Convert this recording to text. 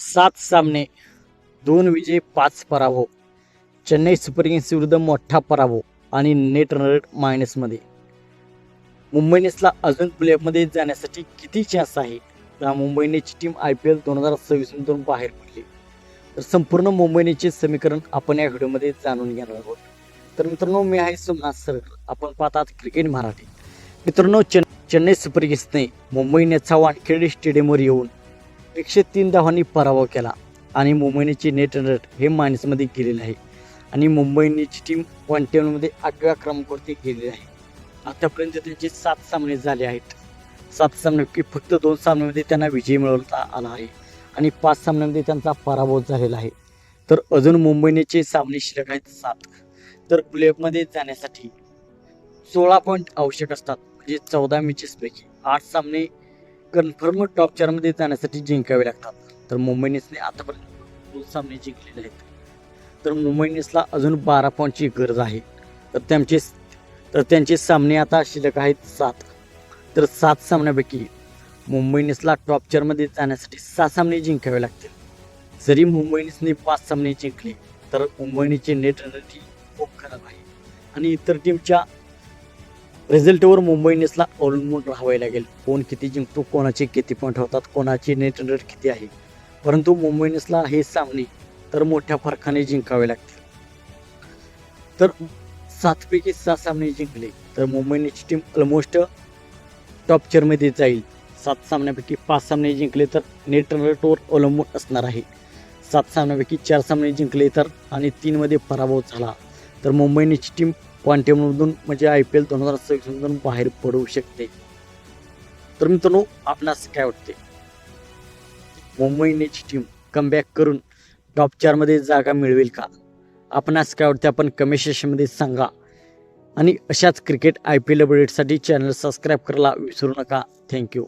7 सामने 2 विजय 5 पराभव. Chennai super Kings विरुद्ध मोठा पराभव आणि नेट रन रेट मायनसमध्ये. मुंबई इंडियन्सला अजून प्लेऑफमध्ये जाण्यासाठी किती चान्स आहे? तर मुंबई इंडियन्सची टीम IPL 2026 मधून बाहेर पडली. तर संपूर्ण मुंबई इंडियन्सचे समीकरण आपण या व्हिडिओमध्ये जाणून घेणार आहोत. तर मित्रांनो, मी आहे सोमनाथ सरकर. आपण पाहतात क्रिकेट मराठी. मित्रांनो, चेन्नई सुपर किंग्सने मुंबई इंडियन्सचा वानखेडे स्टेडियमवर येऊन 103 धावांनी पराभव केला आणि मुंबई इंडियन्सची नेट रन रेट हे मायनसमध्ये गेलेले आहे आणि मुंबई इंडियन्सची टीम पॉईंट टेबलमध्ये 8व्या क्रमांकावरती गेलेली आहे. आतापर्यंत त्यांचे 7 सामने झाले आहेत. 7 सामन्यापैकी फक्त 2 सामन्यामध्ये त्यांना विजय मिळवता आला आहे आणि 5 सामन्यामध्ये त्यांचा पराभव झालेला आहे. तर अजून मुंबई इंडियन्सचे सामने शिल्लक आहेत 7. तर प्लेऑफमध्ये जाण्यासाठी 16 पॉईंट आवश्यक असतात. म्हणजे 14 मॅचेसपैकी 8 सामने कन्फर्म टॉप 4मध्ये जाण्यासाठी जिंकावे लागतात. तर मुंबई इंडियन्सने आतापर्यंत 2 सामने जिंकलेले आहेत. तर मुंबई इंडियन्सला अजून 12 पॉईंटची गरज आहे. तर त्यांचे सामने आता शिल्लक आहेत 7. तर 7 सामन्यापैकी मुंबई इंडियन्सला टॉप 4मध्ये जाण्यासाठी 6 सामने जिंकावे लागतील. जरी मुंबई इंडियन्सने 5 सामने जिंकले तर मुंबई इंडियन्सचे नेट रन रेट खूप खराब आहे आणि इतर टीमच्या रिझल्टवर मुंबई इंडियन्सला अवलंबून राहावे लागेल. कोण किती जिंकतो, कोणाचे किती पॉईंट होतात, कोणाची नेट रन रेट किती आहे. परंतु मुंबई इंडियन्सला हे सामने तर मोठ्या फरकाने जिंकावे लागतील. तर 7 पैकी 6 सामने जिंकले तर मुंबई इंडियन्सची टीम ऑलमोस्ट टॉप 4मध्ये जाईल. 7 सामन्यापैकी 5 सामने जिंकले तर नेट रन रेटवर अवलंबून असणार आहे. 7 सामन्यापैकी 4 सामने जिंकले तर आणि 3मध्ये पराभव झाला तर मुंबई इंडियन्सची टीम पॉईंट टेबलमधून म्हणजे IPL 2026 मधून बाहेर पडू शकते. तर मित्रांनो, आपणास काय वाटते? मुंबई इंडियन्सची टीम कमबॅक करून टॉप 4मध्ये जागा मिळवेल का? आपणास काय वाटते? आपण कमेंट सेक्शनमध्ये सांगा. आणि अशाच क्रिकेट IPL अपडेटसाठी चॅनल सबस्क्राईब करायला विसरू नका. थँक्यू.